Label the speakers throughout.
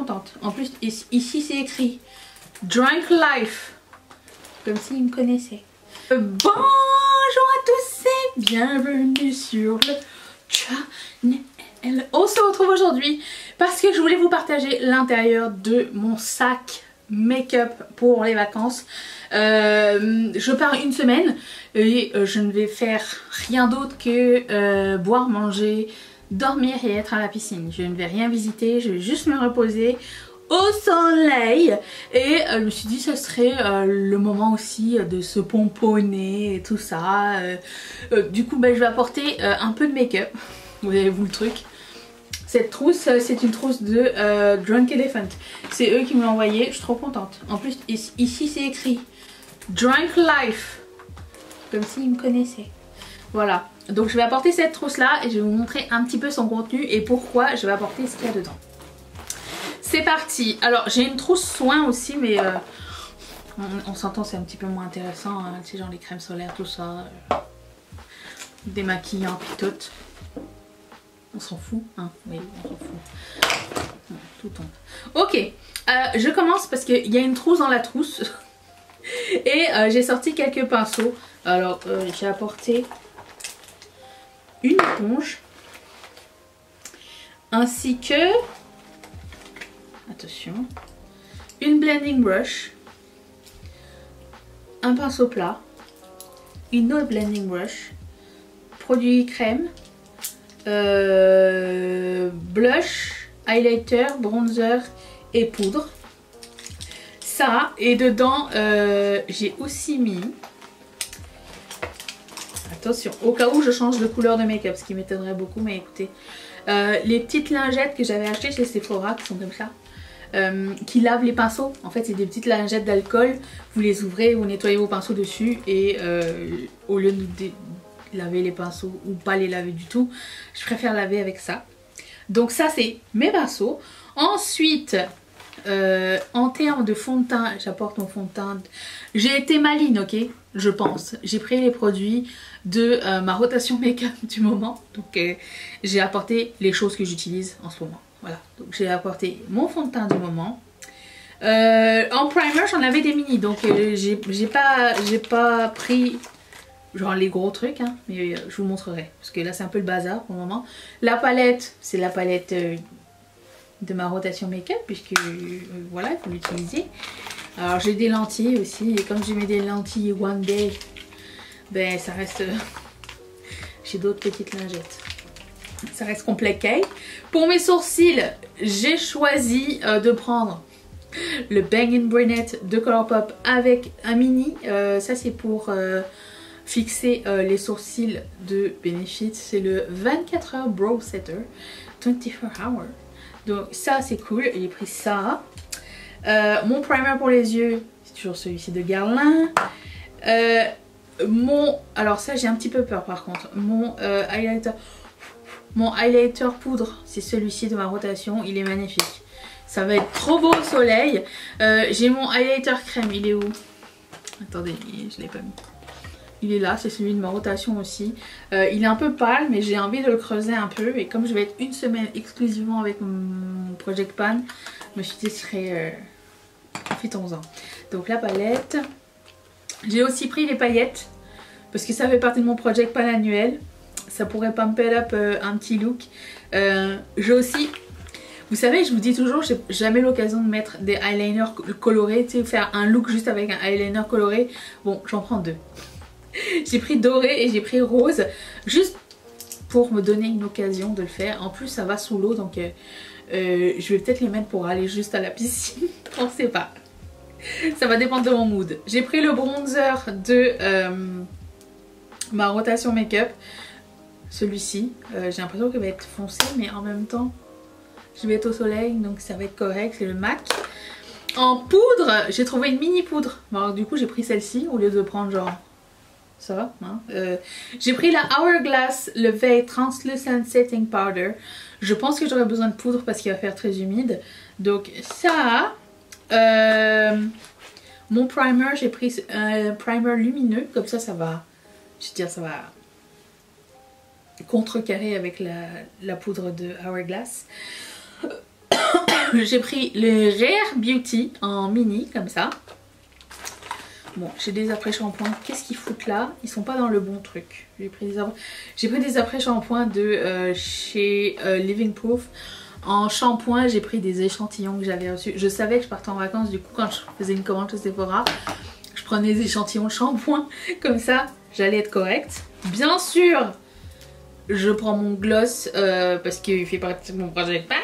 Speaker 1: contente. En plus, ici c'est écrit Drink Life. Comme s'ils me connaissaient. Bonjour à tous et bienvenue sur le channel. On se retrouve aujourd'hui parce que je voulais vous partager l'intérieur de mon sac make-up pour les vacances. Je pars une semaine et je ne vais faire rien d'autre que boire, manger, dormir et être à la piscine. Je ne vais rien visiter, je vais juste me reposer au soleil et je me suis dit que ce serait le moment aussi de se pomponner et tout ça. Du coup je vais apporter un peu de make-up. Vous avez vu le truc. Cette trousse, c'est une trousse de Drunk Elephant. C'est eux qui me l'ont envoyé, je suis trop contente. En plus ici c'est écrit Drunk Life. Comme s'ils me connaissaient. Voilà, donc je vais apporter cette trousse là et je vais vous montrer un petit peu son contenu et pourquoi je vais apporter ce qu'il y a dedans. C'est parti. Alors j'ai une trousse soin aussi, mais on s'entend, c'est un petit peu moins intéressant, hein. C'est genre les crèmes solaires, tout ça, démaquillant puis tout. On s'en fout, hein. Oui, on s'en fout. Tout tombe. Ok, je commence parce qu'il y a une trousse dans la trousse et j'ai sorti quelques pinceaux. Alors j'ai apporté une éponge ainsi que, attention, une blending brush, un pinceau plat, une autre blending brush, produit crème, blush, highlighter, bronzer et poudre. Ça, et dedans j'ai aussi mis, attention, au cas où je change de couleur de make-up, ce qui m'étonnerait beaucoup, mais écoutez, les petites lingettes que j'avais achetées chez Sephora, qui sont comme ça, qui lavent les pinceaux. En fait c'est des petites lingettes d'alcool, vous les ouvrez, vous nettoyez vos pinceaux dessus et au lieu de laver les pinceaux ou pas les laver du tout, je préfère laver avec ça. Donc ça c'est mes pinceaux. Ensuite en termes de fond de teint, j'apporte mon fond de teint. J'ai été maline, ok, je pense. J'ai pris les produits de ma rotation make-up du moment. Donc j'ai apporté les choses que j'utilise en ce moment. Voilà, donc j'ai apporté mon fond de teint du moment. En primer j'en avais des mini, donc j'ai pas pris genre les gros trucs, hein, mais je vous montrerai parce que là c'est un peu le bazar pour le moment. La palette, c'est la palette de ma rotation make-up puisque voilà, il faut l'utiliser. Alors j'ai des lentilles aussi et comme je mets des lentilles One Day, ben ça reste j'ai d'autres petites lingettes, ça reste compliqué. Pour mes sourcils, j'ai choisi de prendre le Bang & Brunette de Colourpop avec un mini. Ça c'est pour fixer les sourcils de Benefit. C'est le 24 heures Brow Setter 24 hours. Donc ça c'est cool, j'ai pris ça. Mon primer pour les yeux, c'est toujours celui-ci de Guerlain. Alors ça j'ai un petit peu peur par contre. Mon highlighter poudre, c'est celui-ci de ma rotation, il est magnifique. Ça va être trop beau au soleil. J'ai mon highlighter crème, il est où? Attendez, je l'ai pas mis. Il est là, c'est celui de ma rotation aussi. Il est un peu pâle, mais j'ai envie de le creuser un peu. Et comme je vais être une semaine exclusivement avec mon Project Pan, je me suis dit ce serait... profitons-en. Donc la palette. J'ai aussi pris les paillettes, parce que ça fait partie de mon Project Pan annuel. Ça pourrait pump up un petit look. J'ai aussi... Vous savez, je vous dis toujours, j'ai jamais l'occasion de mettre des eyeliners colorés. Tu sais, faire un look juste avec un eyeliner coloré. Bon, j'en prends deux. J'ai pris doré et j'ai pris rose juste pour me donner une occasion de le faire. En plus ça va sous l'eau, donc je vais peut-être les mettre pour aller juste à la piscine. On sait pas, ça va dépendre de mon mood. J'ai pris le bronzer de ma rotation make-up, celui-ci. J'ai l'impression qu'il va être foncé, mais en même temps je vais être au soleil, donc ça va être correct. C'est le MAC. En poudre, j'ai trouvé une mini poudre. Bon, alors, du coup j'ai pris celle-ci au lieu de prendre genre ça va, hein. J'ai pris la Hourglass le Veil Translucent Setting Powder. Je pense que j'aurai besoin de poudre parce qu'il va faire très humide. Donc ça, mon primer, j'ai pris un primer lumineux. Comme ça va, je veux dire, ça va contrecarrer avec la poudre de Hourglass. J'ai pris le Rare Beauty en mini comme ça. Bon, j'ai des après-shampoings. Qu'est-ce qu'ils foutent là? Ils sont pas dans le bon truc. J'ai pris des après-shampoings de chez Living Proof. En shampoing, j'ai pris des échantillons que j'avais reçus. Je savais que je partais en vacances, du coup quand je faisais une commande chez Sephora, je prenais des échantillons de shampoing. Comme ça, j'allais être correcte. Bien sûr, je prends mon gloss parce qu'il fait partie de mon projet de pan.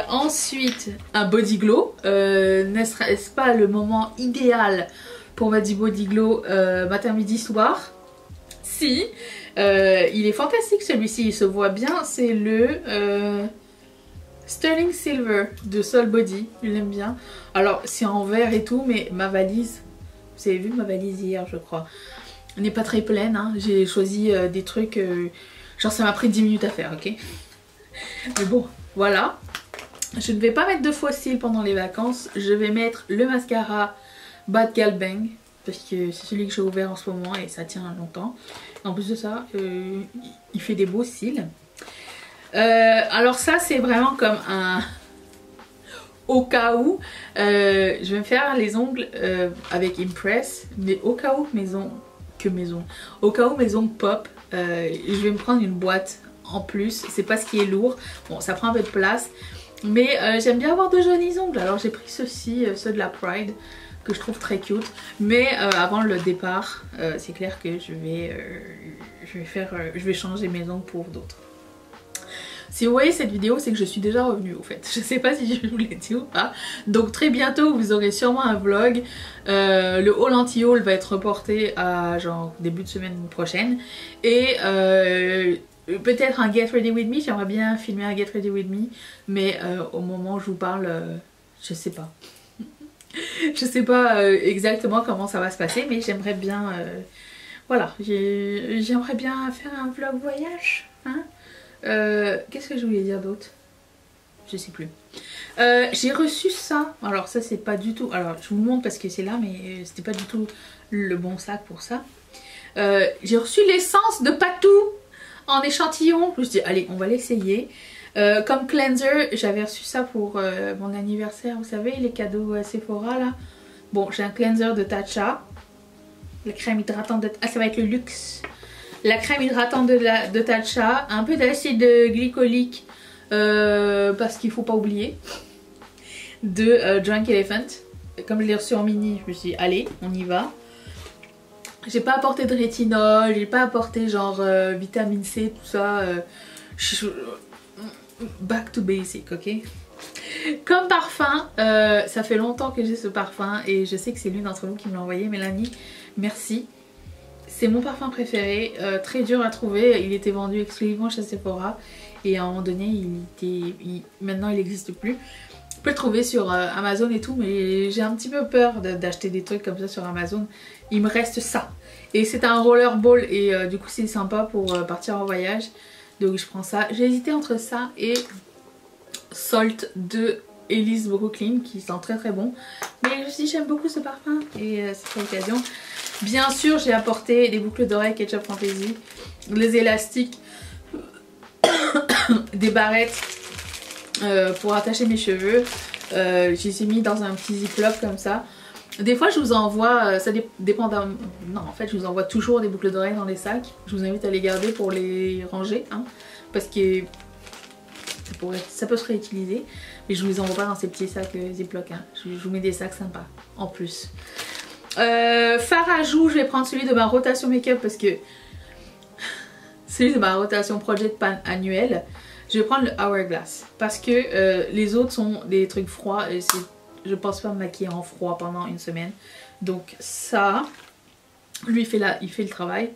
Speaker 1: Ensuite, un body glow. N'est-ce pas le moment idéal pour mettre du body glow matin, midi, soir? Si, il est fantastique celui-ci, il se voit bien. C'est le Sterling Silver de Sol Body, je l'aime bien. Alors, c'est en vert et tout, mais ma valise, vous avez vu ma valise hier, je crois, n'est pas très pleine. Hein. J'ai choisi des trucs, genre ça m'a pris 10 minutes à faire, ok? Mais bon. Voilà, je ne vais pas mettre de faux cils pendant les vacances. Je vais mettre le mascara Bad Gal Bang parce que c'est celui que j'ai ouvert en ce moment et ça tient longtemps. En plus de ça, il fait des beaux cils. Alors ça, c'est vraiment comme un... Au cas où, je vais me faire les ongles avec Impress, mais au cas où au cas où mes ongles pop, je vais me prendre une boîte en plus. C'est pas ce qui est lourd, bon ça prend un peu de place, mais j'aime bien avoir de jolis ongles. Alors j'ai pris ceux-ci, ceux de la Pride, que je trouve très cute, mais avant le départ, c'est clair que je vais changer mes ongles pour d'autres. Si vous voyez cette vidéo, c'est que je suis déjà revenue au fait. Je sais pas si je vous l'ai dit ou pas. Donc très bientôt, vous aurez sûrement un vlog. Le haul anti-haul va être reporté à genre début de semaine prochaine. Et peut-être un Get Ready With Me. J'aimerais bien filmer un Get Ready With Me. Mais au moment où je vous parle, je sais pas. Je sais pas exactement comment ça va se passer. Mais j'aimerais bien... voilà, j'aimerais bien faire un vlog voyage. Hein. Qu'est-ce que je voulais dire d'autre? Je sais plus. J'ai reçu ça. Alors ça c'est pas du tout... Alors je vous le montre parce que c'est là, mais c'était pas du tout le bon sac pour ça. J'ai reçu l'essence de Patou en échantillon. Je me suis dit allez, on va l'essayer. Comme cleanser, j'avais reçu ça pour mon anniversaire. Vous savez, les cadeaux Sephora là. Bon, j'ai un cleanser de Tatcha. La crème hydratante de... Ah, ça va être le luxe. La crème hydratante de Tatcha, un peu d'acide glycolique parce qu'il faut pas oublier, de Drunk Elephant. Comme je l'ai reçu en mini, je me suis dit allez, on y va. J'ai pas apporté de rétinol, j'ai pas apporté genre vitamine C, tout ça. Back to basic, ok. Comme parfum, ça fait longtemps que j'ai ce parfum et je sais que c'est l'une d'entre vous qui me l'a envoyé, Mélanie, merci. C'est mon parfum préféré, très dur à trouver, il était vendu exclusivement chez Sephora et à un moment donné maintenant il n'existe plus. On peut le trouver sur Amazon et tout, mais j'ai un petit peu peur d'acheter des trucs comme ça sur Amazon. Il me reste ça et c'est un rollerball et du coup c'est sympa pour partir en voyage, donc je prends ça. J'ai hésité entre ça et Salt de Elise Brooklyn qui sent très très bon, mais je me suis dit j'aime beaucoup ce parfum et c'est l'occasion. Bien sûr, j'ai apporté des boucles d'oreilles Ketchup Fantasy, les élastiques, des barrettes pour attacher mes cheveux. Je les ai mis dans un petit ziploc comme ça. Des fois, je vous envoie, ça dépend d'un... Non, en fait, je vous envoie toujours des boucles d'oreilles dans les sacs. Je vous invite à les garder pour les ranger, hein, parce que ça peut se réutiliser. Mais je ne vous les envoie pas dans ces petits sacs ziploc. Hein. Je vous mets des sacs sympas en plus. Fard à joues, je vais prendre celui de ma rotation make-up parce que celui de ma rotation Project Pan annuelle. Je vais prendre le Hourglass parce que les autres sont des trucs froids et je pense pas me maquiller en froid pendant une semaine. Donc ça, lui il fait le travail.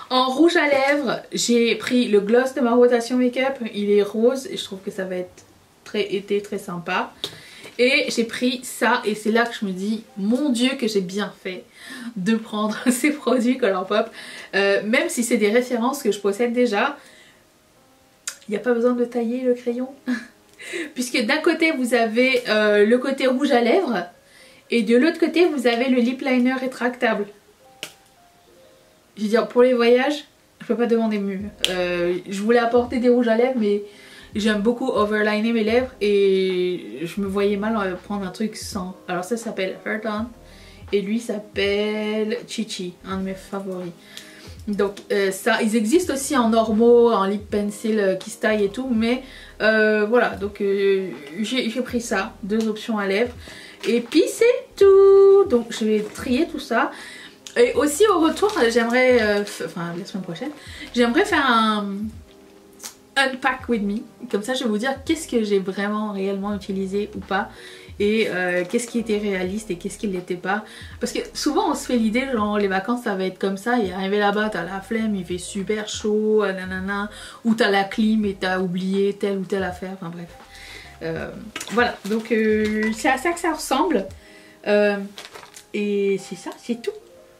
Speaker 1: En rouge à lèvres, j'ai pris le gloss de ma rotation make-up. Il est rose et je trouve que ça va être très été, très sympa. Et j'ai pris ça et c'est là que je me dis mon dieu que j'ai bien fait de prendre ces produits Colourpop, même si c'est des références que je possède déjà. Il n'y a pas besoin de tailler le crayon puisque d'un côté vous avez le côté rouge à lèvres et de l'autre côté vous avez le lip liner rétractable. Je veux dire, pour les voyages je peux pas demander mieux. Je voulais apporter des rouges à lèvres mais j'aime beaucoup overliner mes lèvres et je me voyais mal prendre un truc sans. Alors ça s'appelle Hurt On et lui s'appelle Chichi, un de mes favoris. Donc ça, ils existent aussi en normaux, en lip pencil qui se taille et tout, mais voilà, donc j'ai pris ça, 2 options à lèvres. Et puis c'est tout. Donc je vais trier tout ça. Et aussi au retour, j'aimerais, enfin la semaine prochaine, j'aimerais faire un unpack with me. Comme ça je vais vous dire qu'est-ce que j'ai vraiment réellement utilisé ou pas. Et qu'est-ce qui était réaliste et qu'est-ce qui ne l'était pas. Parce que souvent on se fait l'idée, genre les vacances ça va être comme ça, et arrivé là-bas t'as la flemme, il fait super chaud, nanana, ou t'as la clim et t'as oublié telle ou telle affaire, enfin bref. Voilà, donc c'est à ça que ça ressemble. Et c'est ça, c'est tout.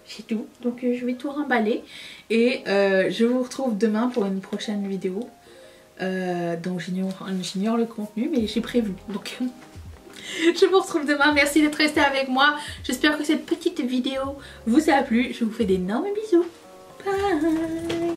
Speaker 1: C'est tout. Donc je vais tout remballer. Et je vous retrouve demain pour une prochaine vidéo. Donc j'ignore le contenu, mais j'ai prévu. Donc je vous retrouve demain. Merci d'être resté avec moi. J'espère que cette petite vidéo vous a plu. Je vous fais d'énormes bisous. Bye.